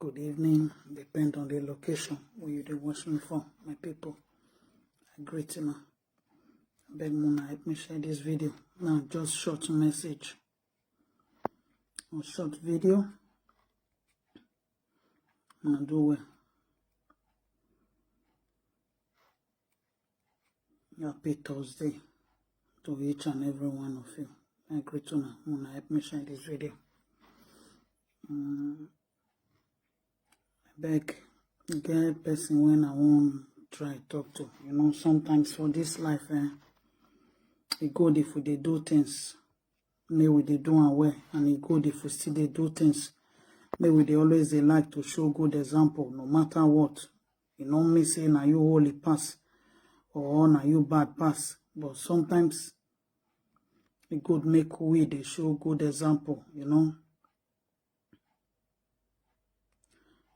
good evening, depend on the location where you watch me from, my people. I greet you. I beg Mona help me share this video. Now just short message. Or short video. Now do well. Happy Thursday to each and every one of you. I greet you. Mona help me share this video. I beg get person when I want try talk to. You know, sometimes for this life, it good if we dey do things, may we dey do and well, and it good if we still dey do things, may we dey always dey like to show good example, no matter what. You know me say na you holy pass or na you bad pass, but sometimes it good make we dey show good example, you know.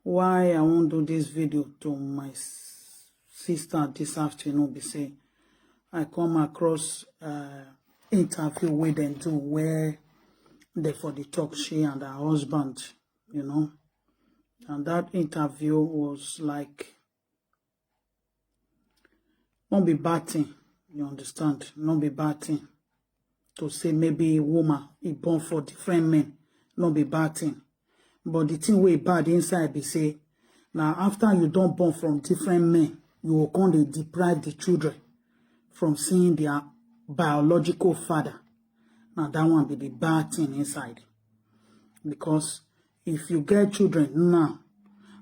Why I won't do this video to my sister this afternoon be say I come across interview with them too where they for the talk she and her husband, you know, and that interview was like not be bad thing, you understand, not be bad thing to say maybe a woman is born for different men, not be bad thing. But the thing way bad inside be say, now after you don't born from different men, you will come to deprive the children from seeing their biological father. Now that one be the bad thing inside. Because if you get children now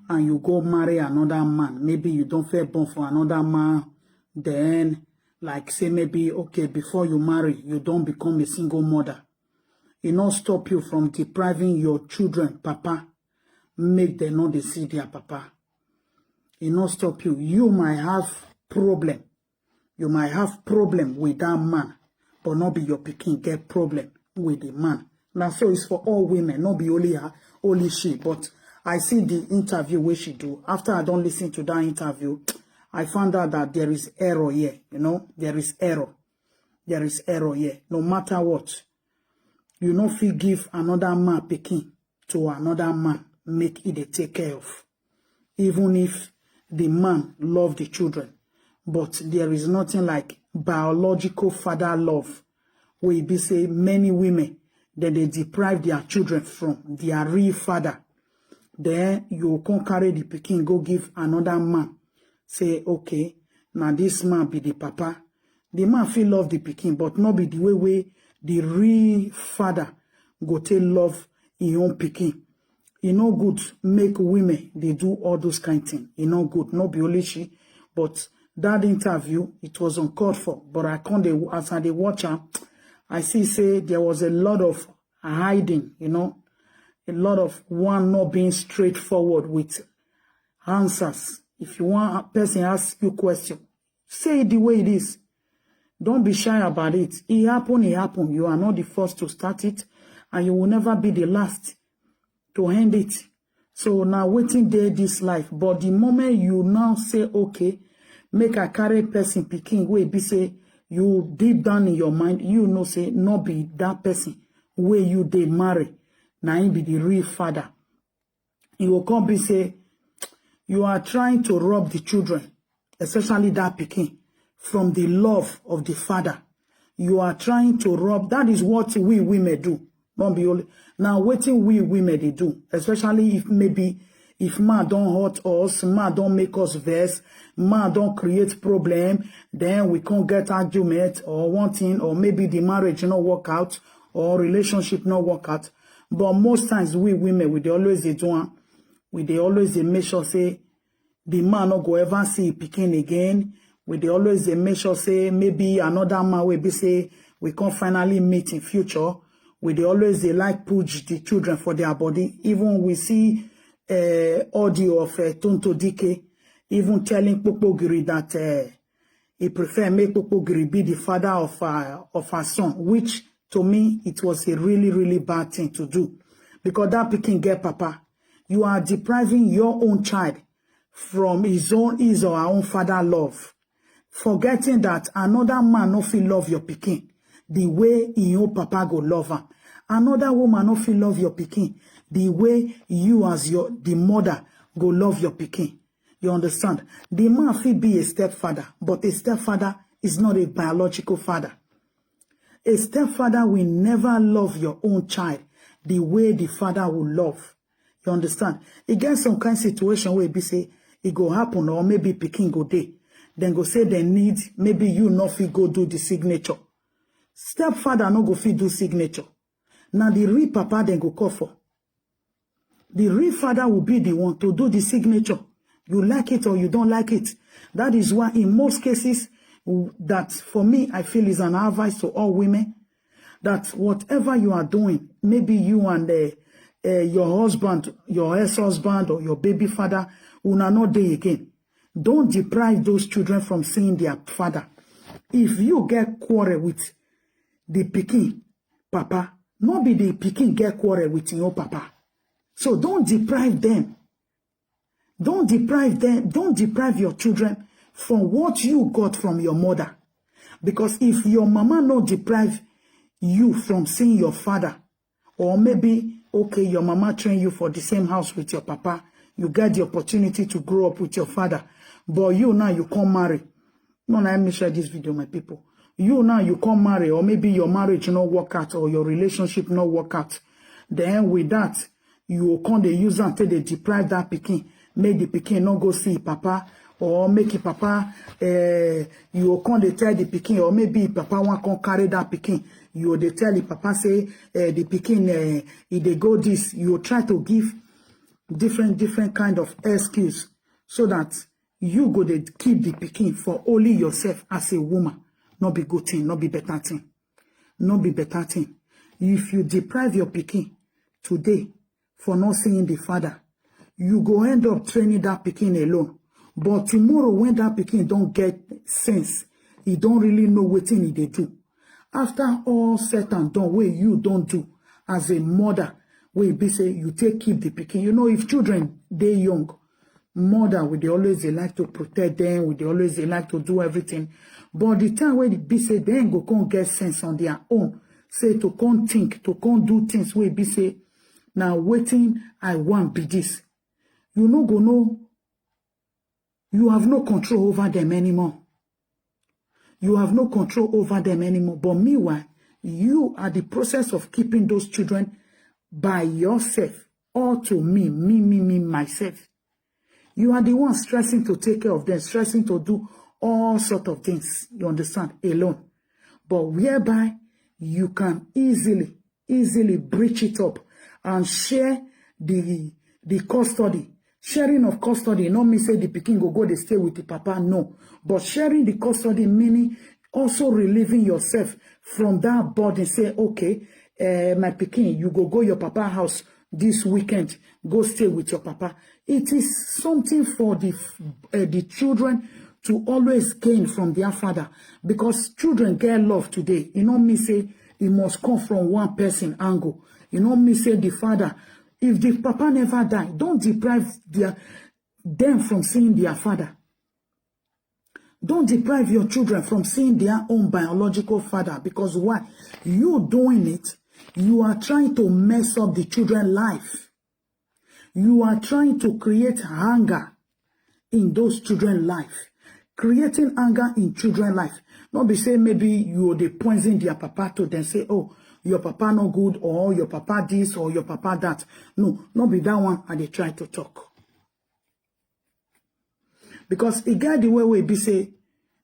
and you go marry another man, maybe you don't feel born for another man, then like say maybe, okay, before you marry, you don't become a single mother. It not stop you from depriving your children, papa, make them not they see their papa. It not stop you. You might have problem. You might have problem with that man, but not be your pikin get problem with the man. Now, so it's for all women, not be only her, only she. But I see the interview where she do. After I don't listen to that interview, I found out that there is error here. You know, there is error. There is error here. No matter what. You no fit give another man pikin to another man, make it they take care of. Even if the man love the children. But there is nothing like biological father love. Where be say many women that they deprive their children from their real father. Then you can carry the pikin, go give another man. Say, okay, now this man be the papa. The man feel love the pikin, but not be the way the real father go take love his own pikin. It no good make women they do all those kind of things. It no good, not be only she. But that interview, it was uncalled for. But I can't, as I watch her, I see say there was a lot of hiding, you know, a lot of one not being straightforward with answers. If you want a person ask you a question, say it the way it is. Don't be shy about it. It happened, it happened. You are not the first to start it, and you will never be the last to end it. So now waiting there this life. But the moment you now say, okay, make a carry person picking way be say you deep down in your mind, you know say not be that person where you they marry. Now he be the real father. You will come be say you are trying to rob the children, especially that picking, from the love of the father. You are trying to rob. That is what we women do. Not be only. Now, waiting we women they do. Especially if maybe, if man don't hurt us, man don't make us vex, man don't create problem, then we can't get argument or one thing, or maybe the marriage not work out, or relationship not work out. But most times we women, we they always they do, we they always they make sure say, the man not go ever see picking again. We they always they make sure say maybe another man will be say we can finally meet in future. We they always they like push the children for their body. Even we see audio of Tonto Dike even telling Popo Gree that he prefer make Popo Gree be the father of her son, which to me it was a really, really bad thing to do. Because that picking get papa, you are depriving your own child from his or her own father love. Forgetting that another man no feel love your pikin the way your papa go love her. Another woman no feel love your pikin the way you as the mother go love your pikin. You understand? The man fit be a stepfather, but a stepfather is not a biological father. A stepfather will never love your own child the way the father will love. You understand? It gets some kind of situation where be say it go happen, or maybe pikin go dey. Then go say they need, maybe you not fit go do the signature. Stepfather no go fit do signature. Now the real papa then go call for. The real father will be the one to do the signature. You like it or you don't like it. That is why in most cases, that for me, I feel is an advice to all women, that whatever you are doing, maybe you and your husband, your ex-husband or your baby father will not dey again. Don't deprive those children from seeing their father. If you get quarrel with the pikin papa, not be the pikin get quarrel with your papa. So don't deprive them. Don't deprive them. Don't deprive your children from what you got from your mother. Because if your mama not deprive you from seeing your father, or maybe, okay, your mama train you for the same house with your papa, you get the opportunity to grow up with your father, but you now you can't marry. No, let me share this video, my people. You now you can't marry, or maybe your marriage not work out, or your relationship not work out. Then with that, you can't use until they deprive that pikin. Make the pikin not go see papa, or make it papa, you can't tell the pikin, or maybe papa want to carry that pikin. You they tell the papa say, the pikin, if they go this, you try to give different kind of excuse, so that you go to keep the pikin for only yourself as a woman. Not be good thing, not be better thing. Not be better thing. If you deprive your pikin today for not seeing the father, you go end up training that pikin alone. But tomorrow when that pikin don't get sense, he don't really know what thing they do. After all said and done, where you don't do as a mother, where be say you keep the pikin. You know, if children they young, mother would they like to protect them, would they like to do everything. But the time where be say they ain't go can't get sense on their own, say to can't think, to can't do things where be say now waiting I want be this. You no go know. You have no control over them anymore. You have no control over them anymore. But meanwhile, you are the process of keeping those children by yourself, or to me, myself. You are the one stressing to take care of them, stressing to do all sorts of things, you understand, alone. But whereby you can easily breach it up and share the custody. Sharing of custody, not mean say the pikin go they stay with the papa, no. But sharing the custody meaning also relieving yourself from that burden. Say, okay, my pikin, you go your papa house this weekend, go stay with your papa. It is something for the children to always gain from their father, because children get love today. You know me say it must come from one person angle. You know me say the father. If the papa never die, don't deprive them from seeing their father. Don't deprive your children from seeing their own biological father. Because why? You doing it, you are trying to mess up the children's life. You are trying to create anger in those children's life. Creating anger in children's life. Not be saying maybe you are poisoning their papa to then say, oh, your papa no good, or your papa this, or your papa that. No, not be that one and they try to talk. Because it got the way we be say,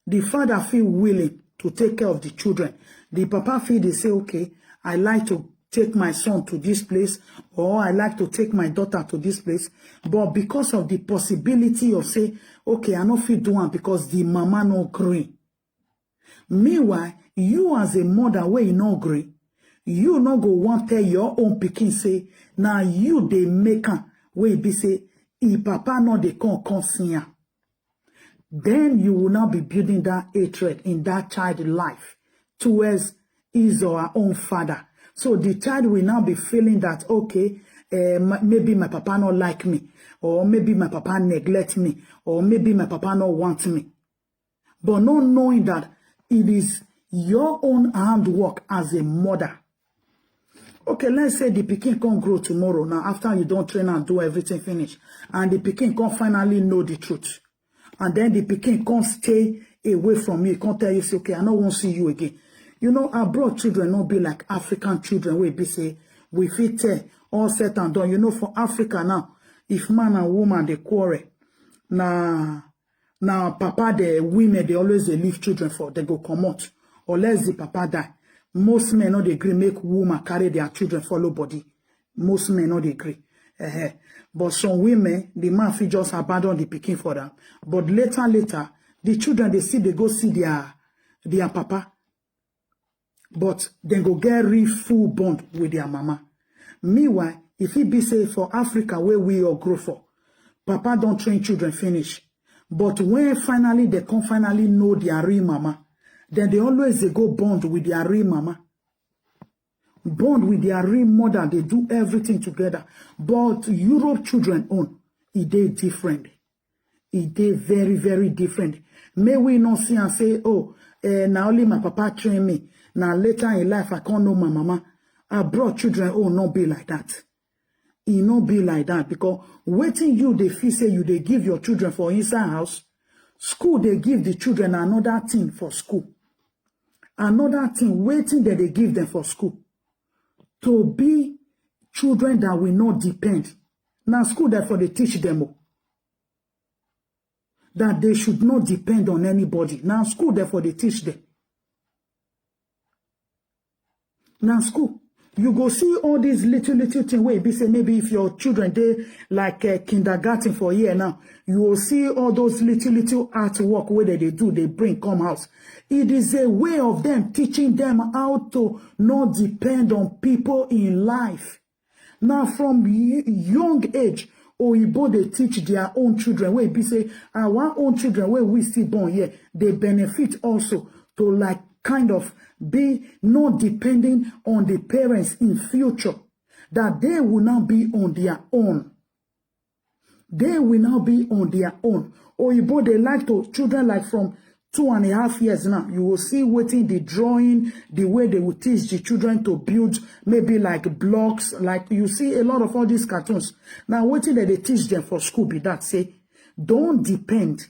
the father feel willing to take care of the children. The papa feel they say, okay, I like to take my son to this place, or I like to take my daughter to this place. But because of the possibility of say, okay, I no feel do one because the mama no agree. Meanwhile, you as a mother where you no agree, you no go want tell your own pikin say, now you they make her where be say, if papa no they come see her. Then you will not be building that hatred in that child's life towards his or her own father. So the child will now be feeling that, okay, maybe my papa not like me, or maybe my papa neglect me, or maybe my papa not want me. But not knowing that it is your own handwork as a mother Okay, let's say the pikin can't grow tomorrow. Now, after you don't train and do everything finish, and the pikin can't finally know the truth, and then the pikin can't stay away from you, can't tell you, say, okay, I don't want to see you again. You know, abroad children not be like African children where be say, we fit all set and done. You know, for Africa now, if man and woman, they quarrel, now papa, the women, they always they leave children for, they go come out, unless the papa die. Most men not agree make woman carry their children follow body. Most men not agree. But some women, the man fit just abandon the pikin for them. But later, the children they go see their papa. But then go get real full bond with their mama. Meanwhile, if it be say for Africa where we all grow for, papa don't train children finish. But when finally they can finally know their real mama, then they always go bond with their real mama. Bond with their real mother. They do everything together. But Europe children own, they different. They very, very different. May we not see and say, oh, now only my papa train me. Now later in life, I can't know my mama. Abroad children, oh, not be like that. It not be like that. Because waiting you, they feel say you, they give your children for inside house. School, they give the children another thing for school. Another thing, waiting that they give them for school. To be children that will not depend. Now school, therefore, they teach them that they should not depend on anybody. Now school, therefore, they teach them. Now school, you go see all these little things where be say maybe if your children they like kindergarten for a year now, you will see all those little artwork where they do, they bring come house. It is a way of them teaching them how to not depend on people in life. Now from young age, Oyibo they teach their own children where be say our own children where we still born here, they benefit also to like kind of be not depending on the parents in future, that they will now be on their own. They will now be on their own. Oyibo, they like to children like from 2.5 years now. You will see waiting the drawing, the way they will teach the children to build maybe like blocks, like you see a lot of all these cartoons. Now waiting that they teach them for school be that say, don't depend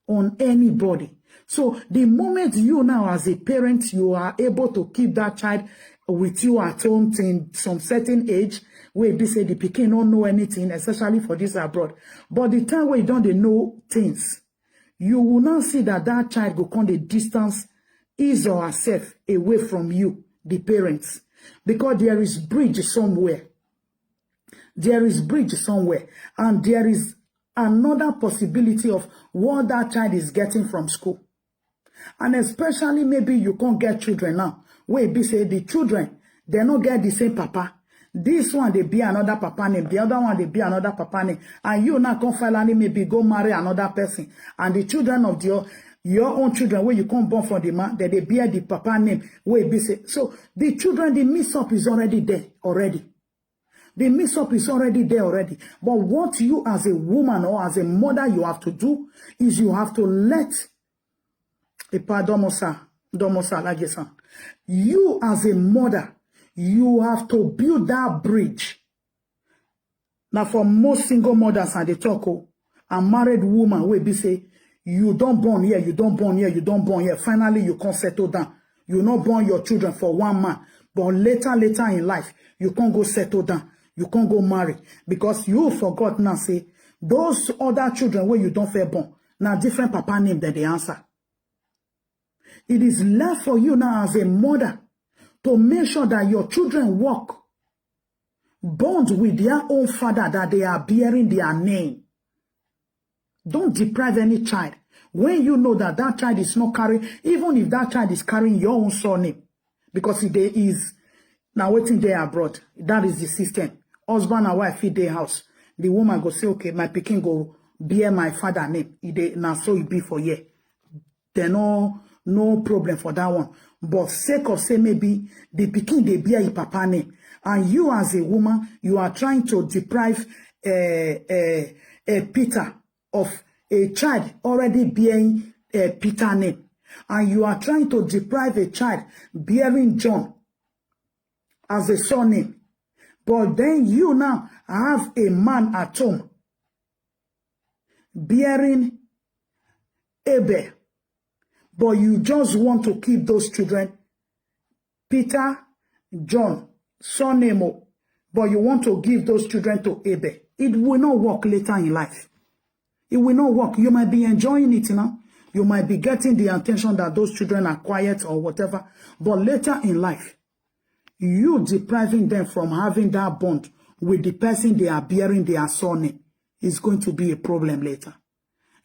on anybody. So the moment you now as a parent, you are able to keep that child with you at home till some certain age, where they say the pikin don't know anything, especially for this abroad. But the time where you don't know things, you will now see that that child will come the distance his or herself away from you, the parents. Because there is bridge somewhere. There is bridge somewhere. And there is another possibility of what that child is getting from school. And especially maybe you can't get children now. Where be say the children, they don't get the same papa. This one, they be another papa name. The other one, they be another papa name. And you now can finally maybe go marry another person. And the children of your own children, where you come born from the man, that they bear the papa name. Where be say. So the children, the mix-up is already there already. The mix-up is already there already. But what you as a woman or as a mother, you have to do is you have to let you as a mother, you have to build that bridge. Now for most single mothers and they talk, a married woman will be say, you don't born here, you don't born here, you don't born here. Finally, you can't settle down. You not born your children for one man. But later in life, you can't go settle down. You can't go marry. Because you forgot now, say, those other children where you don't fair born, now different papa name that they answer. It is left for you now as a mother to make sure that your children walk, bond with their own father, that they are bearing their name. Don't deprive any child. When you know that that child is not carrying, even if that child is carrying your own surname, because if there is, now waiting there abroad, that is the system. Husband and wife feed their house. The woman go say, okay, my pikin go bear my father name. Now so it be for ye. There no problem for that one. But sake of say maybe the pikin they bear your papa name, and you as a woman, you are trying to deprive Peter of a child already bearing Peter name, and you are trying to deprive a child bearing John. as a surname. But then you now have a man at home bearing Abel. But you just want to keep those children, Peter, John, surname, but you want to give those children to Abel. It will not work later in life. It will not work. You might be enjoying it now. You might be getting the attention that those children are quiet or whatever. But later in life, you depriving them from having that bond with the person they are bearing their surname is going to be a problem later.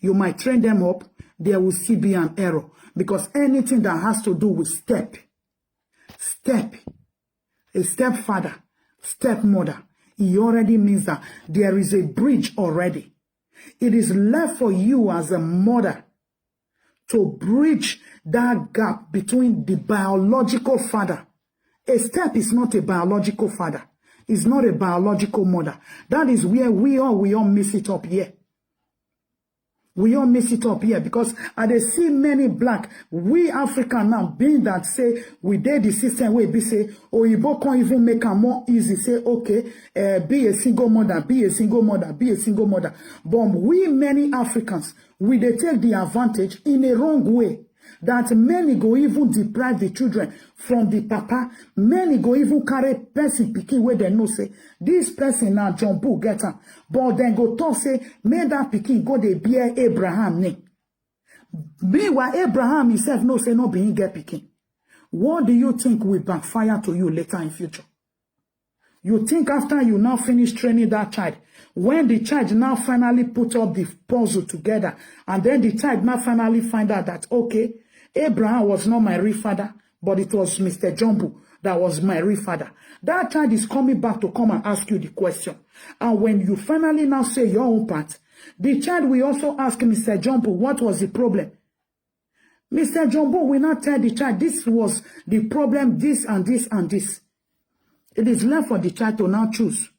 You might train them up. There will still be an error. Because anything that has to do with a stepfather, stepmother, it already means that there is a bridge already. It is left for you as a mother to bridge that gap between the biological father. A step is not a biological father. It's not a biological mother. That is where we all miss it up here. We all miss it up here because I see many black, we African now, being that say, we did the system where we say, Oyibo can't even make it more easy. Say, okay, be a single mother, be a single mother, be a single mother. But we many Africans, they take the advantage in a wrong way. That many go even deprive the children from the papa. Many go even carry person picking where they know say, this person now John Boo get her. But then go talk say, may that picking go they bear Abraham name. Meanwhile, Abraham himself no say no being get picking. What do you think will backfire to you later in future? You think after you now finish training that child, when the child now finally put up the puzzle together, and then the child now finally find out that, okay, Abraham was not my real father, but it was Mr. Jumbo that was my real father. That child is coming back to come and ask you the question. And when you finally now say your own part, the child will also ask Mr. Jumbo, what was the problem? Mr. Jumbo will not tell the child, this was the problem, this and this and this. It is left for the child to now choose.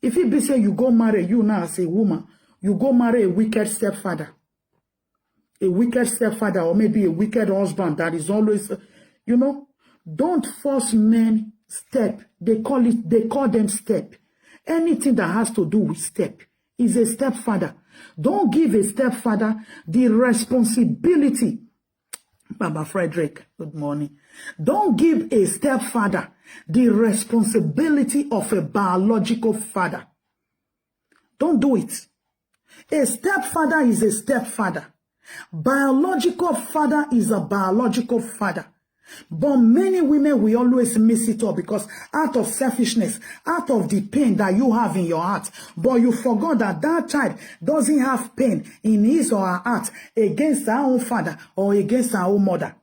If it be say you go marry, you now as a woman, you go marry a wicked stepfather. A wicked stepfather or maybe a wicked husband that is always, don't force men step. They call them step. Anything that has to do with step is a stepfather. Don't give a stepfather the responsibility. Baba Frederick, good morning. Don't give a stepfather the responsibility of a biological father. Don't do it. A stepfather is a stepfather. Biological father is a biological father. But many women will always miss it up because out of selfishness, out of the pain that you have in your heart, but you forgot that that child doesn't have pain in his or her heart against her own father or against her own mother.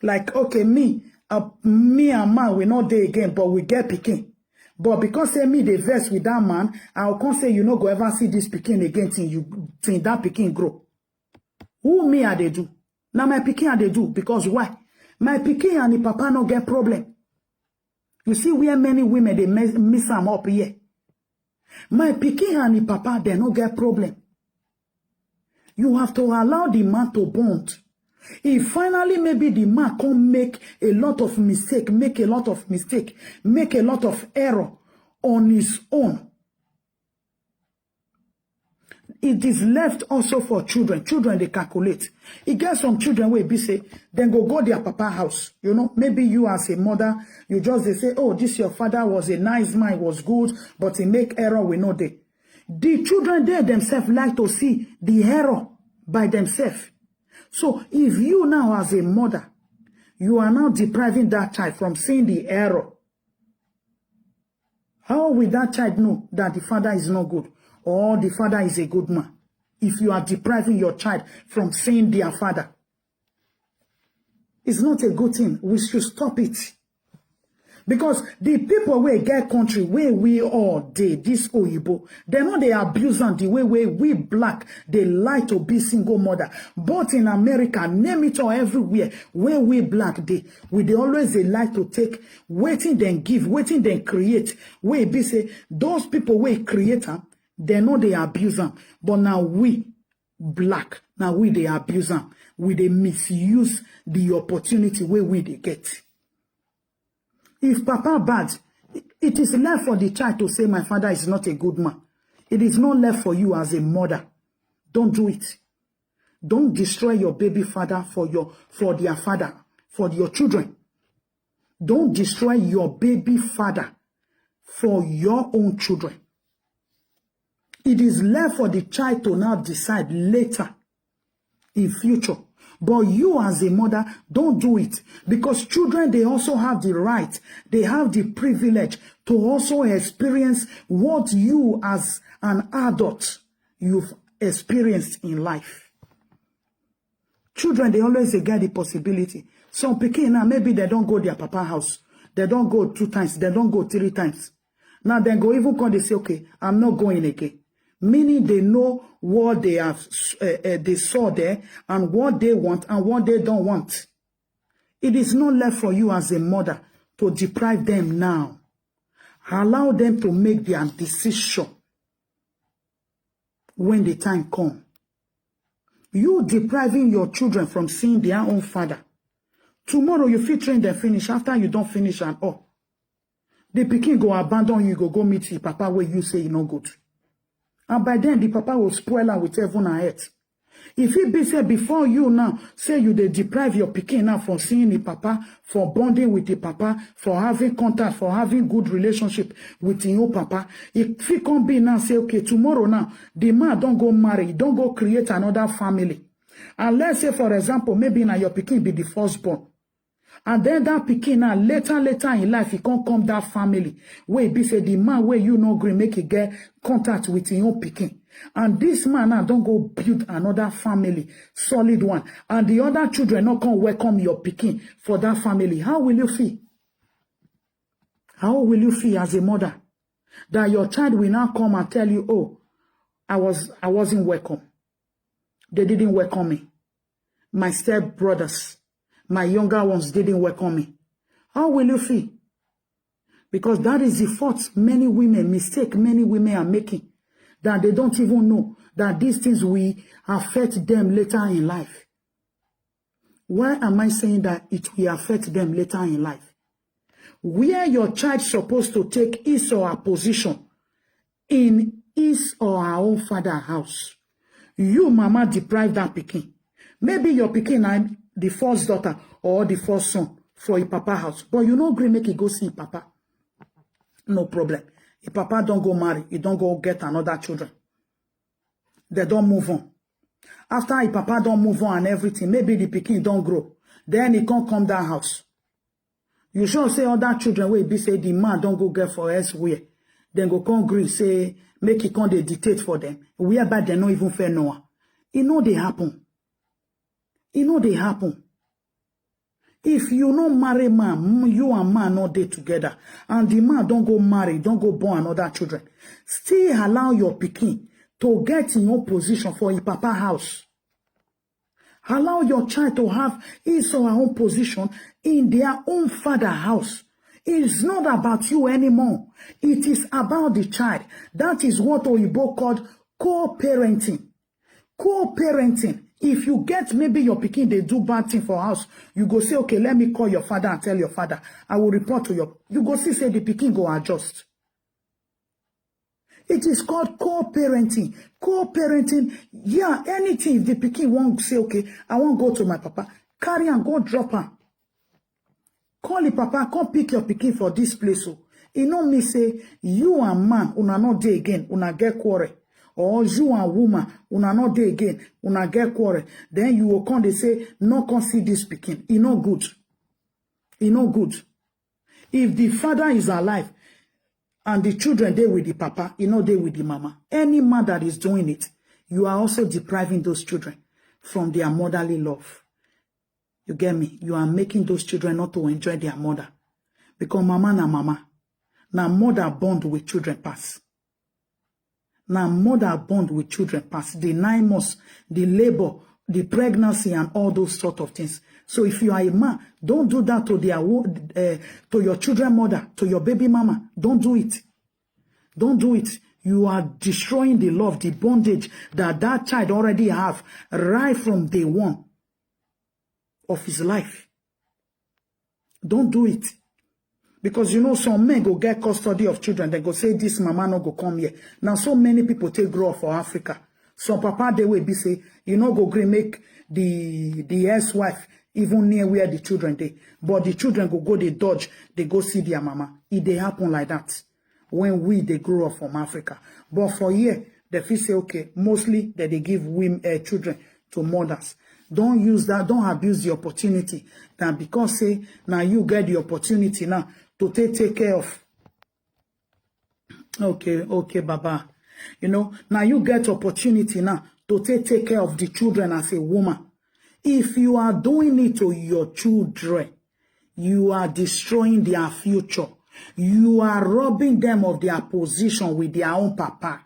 Like, okay, me and man, we not there again, but we get picking. But because say me, they verse with that man, I'll come say, you no go ever see this picking again till that picking grow. Who me are they do? Now my pikin are they do because why? My pikin and the papa no get problem. You see where many women they miss them up here. My pikin and the papa they no get problem. You have to allow the man to bond. If finally maybe the man can make a lot of mistake, make a lot of error on his own. It is left also for children. Children, they calculate. It gets some children where be say, then go their papa house. Maybe you as a mother, you just they say, oh, this your father was a nice man, was good, but he make error, we know they. The children there themselves like to see the error by themselves. So if you now as a mother, you are now depriving that child from seeing the error, how will that child know that the father is not good? Or the father is a good man, if you are depriving your child from seeing their father? It's not a good thing. We should stop it. Because the people where get country, where we all did, this Oyibo, they know they abuse them the way we black, they like to be single mother. But in America, name it all everywhere, where we black, they always they like to take, waiting then give, waiting then create. Where be say, those people where create them, they know they abuse them. But now we, black, now they abuse them. We they misuse the opportunity where we they get. If Papa bad, it is left for the child to say, my father is not a good man. It is not left for you as a mother. Don't do it. Don't destroy your baby father for their father, for your children. Don't destroy your baby father for your own children. It is left for the child to now decide later in future. But you as a mother, don't do it. Because children, they also have the right, they have the privilege to also experience what you as an adult, you've experienced in life. Children, they always get the possibility. Some pikin now, maybe they don't go their papa house. They don't go 2 times. They don't go 3 times. Now they go even come, they say, okay, I'm not going again. Meaning they know what they have, they saw there and what they want and what they don't want. It is not left for you as a mother to deprive them now. Allow them to make their decision when the time comes. You depriving your children from seeing their own father. Tomorrow you fit train them finish after you don't finish and all. The pikin go abandon you, go meet the papa where you say you no good. And by then, the papa will spoil her with heaven and earth. If it be said before you now, say you they deprive your pikin now from seeing the papa, for bonding with the papa, for having contact, for having good relationship with your papa. If he can't be now, say, okay, tomorrow now, the man don't go marry, don't go create another family. And let's say, for example, maybe now your pikin be the firstborn. And then that pikin now, later in life, he can't come that family. Where be say the man where you no gree make it get contact with your own pikin. And this man now don't go build another family, solid one. And the other children not come welcome your pikin for that family. How will you feel? How will you feel as a mother? That your child will now come and tell you, oh, I wasn't welcome. They didn't welcome me. My step brothers, my younger ones didn't welcome me. How will you feel? Because that is the fault many women are making. That they don't even know that these things will affect them later in life. Why am I saying that it will affect them later in life? Where your child supposed to take his or her position in his or her own father's house. You, mama, deprive that pikin. Maybe your pikin and the first daughter or the first son for a papa house. But you no gree make it go see papa. No problem. If papa don't go marry, he don't go get another children. They don't move on. After if papa don't move on and everything, maybe the pikin don't grow. Then he can't come that house. You sure say other children will be say the man don't go get for elsewhere. Then go come Gree say make it come they dictate for them. Whereby they not even fair Noah. It know they happen. It know they happen. If you no marry man, you and man not dey together, and the man don't go marry, don't go born another children, still allow your pikin to get in your position for a papa house. Allow your child to have his or her own position in their own father house. It's not about you anymore. It is about the child. That is what Oyibo called co-parenting. Co-parenting. If you get maybe your pikin, they do bad thing for house, you go say, okay, let me call your father and tell your father. I will report to you go see, say the pikin go adjust. It is called co-parenting. Co-parenting, yeah, anything. If the pikin won't say, okay, I won't go to my papa, carry and go drop her. Call the papa, come pick your pikin for this place. So, you know me say, you and man, una not dey again, una get quarrel. Or you and woman, una not dey again, una get quarrel. Then you will come, they say, no come see this pikin. It no good. It no good. If the father is alive, and the children dey with the papa, you know they with the mama. Any man that is doing it, you are also depriving those children from their motherly love. You get me? You are making those children not to enjoy their mother. Because mama na mama. Now mother bond with children pass. Now mother bond with children pass. The 9 months, the labor, the pregnancy and all those sort of things. So if you are a man, don't do that to your children mother, to your baby mama. Don't do it. Don't do it. You are destroying the love, the bondage that child already have right from day one of his life. Don't do it. Because you know, some men go get custody of children. They go say, this mama no go come here. Now, so many people take grow up for Africa. Some papa, they will be say, you know, go gree make the ex-wife even near where the children they. But the children go they dodge. They go see their mama. It they happen like that when they grow up from Africa. But for here, they feel say, okay, mostly that they give women, children to mothers. Don't use that. Don't abuse the opportunity. Now, because say, now you get the opportunity now to take care of. Okay, Baba. You know, now you get opportunity now to take care of the children as a woman. If you are doing it to your children, you are destroying their future. You are robbing them of their position with their own papa.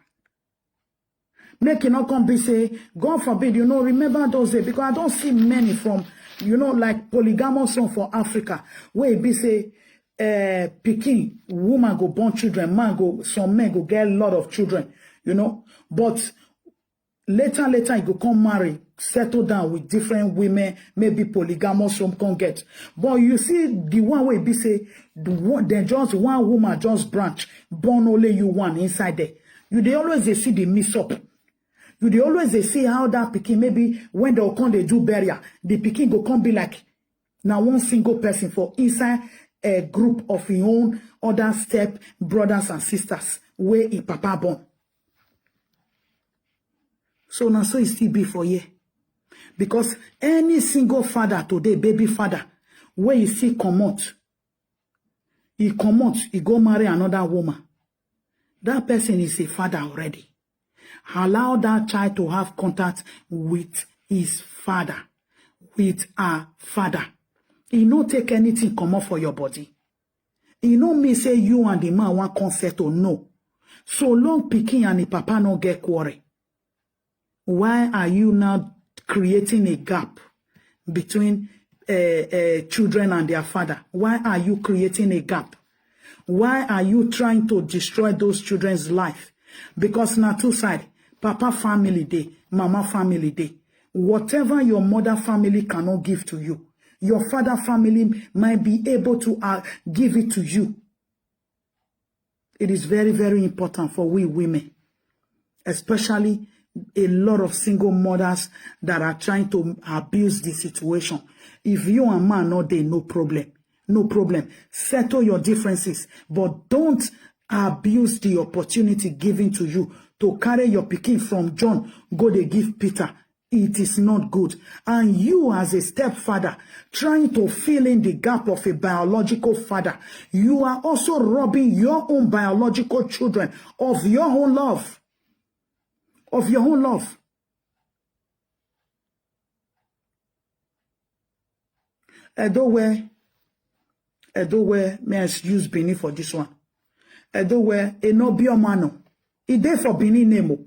Make it not come be say, God forbid, you know, remember those days, because I don't see many from, you know, like polygamous son for Africa, where it be say, Peking, woman go born children, some men go get a lot of children, you know, but later, it go come marry, settle down with different women, maybe polygamous some can get. But you see, the one way be say, then just one woman just branch, born only you one inside there. They always see the mix up. They always see how that pikin, maybe when they'll come, they do burial, the pikin go come be like, now one single person for inside a group of your own other step brothers and sisters, where a papa born. So now so it still be for you. Because any single father today, baby father, where you see come out, he go marry another woman. That person is a father already. Allow that child to have contact with his father, with her father. He no take anything come up for your body. He no me say you and the man want consent or no. So long pikin and the papa no get quarrel. Why are you now creating a gap between children and their father? Why are you creating a gap? Why are you trying to destroy those children's life? Because now two sides, papa family day, mama family day. Whatever your mother family cannot give to you, your father family might be able to give it to you. It is very, very important for we women, especially a lot of single mothers that are trying to abuse the situation. If you and man not there, no problem. No problem. Settle your differences, but don't abuse the opportunity given to you to carry your pikin from John, go they give Peter. It is not good. And you as a stepfather, trying to fill in the gap of a biological father, you are also robbing your own biological children of your own love. Of your own love. Edo where may I use Benin for this one. Edo where e no biomano. I dey for Benin nemo.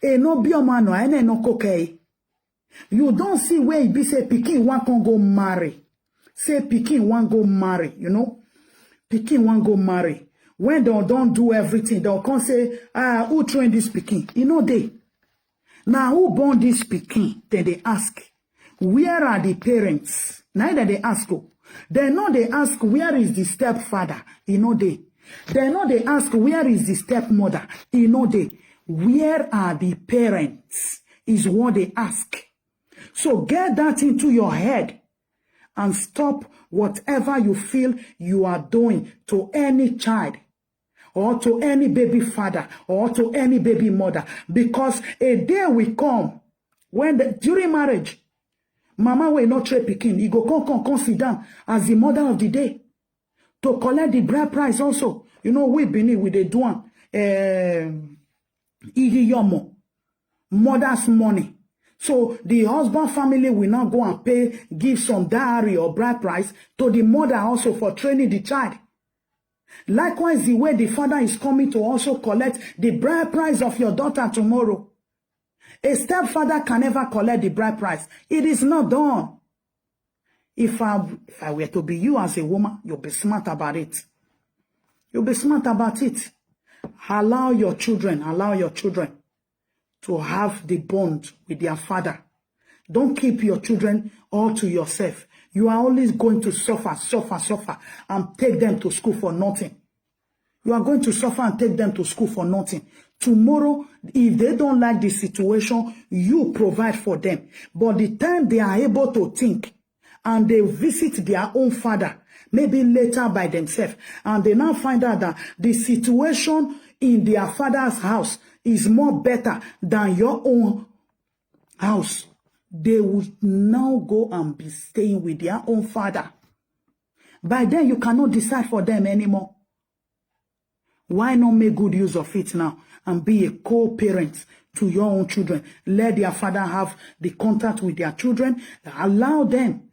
E no biomano, ene no kokei. You don't see where it be say pikin one can go marry. Say pikin one go marry, you know? Pikin one go marry. When they don't do everything, they'll come say, who trained this pikin? You know they. Now who born this pikin? Then they ask, where are the parents? Neither they ask who. They know they ask, where is the stepfather? You know they. They know they ask, where is the stepmother? You know they. Where are the parents? Is what they ask. So get that into your head and stop whatever you feel you are doing to any child or to any baby father or to any baby mother. Because a day will come when during marriage, mama will not trade pikin. He go come sit down as the mother of the day to collect the bride price also. You know, we been with the doing Iyobosa, mother's money. So the husband family will not go and give some dowry or bride price to the mother also for training the child. Likewise, the way the father is coming to also collect the bride price of your daughter tomorrow. A stepfather can never collect the bride price. It is not done. If I were to be you as a woman, you'll be smart about it. You'll be smart about it. Allow your children to have the bond with their father. Don't keep your children all to yourself. You are always going to suffer, and take them to school for nothing. You are going to suffer and take them to school for nothing. Tomorrow, if they don't like the situation, you provide for them. But the time they are able to think and they visit their own father, maybe later by themselves, and they now find out that the situation in their father's house is more better than your own house, they will now go and be staying with their own father. By then, you cannot decide for them anymore. Why not make good use of it now and be a co-parent to your own children? Let their father have the contact with their children. Allow them.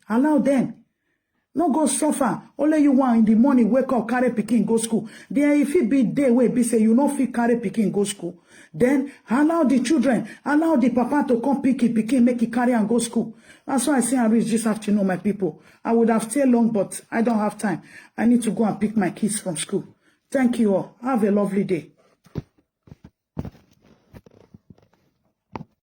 No go suffer. Only you want in the morning, wake up, carry pikin, go school. Then if it be day where be say you no fit carry pikin, go school. Then allow the children, allow the papa to come pick it, pikin, make it carry and go school. That's why I say I reach this afternoon, my people. I would have stayed long, but I don't have time. I need to go and pick my kids from school. Thank you all. Have a lovely day.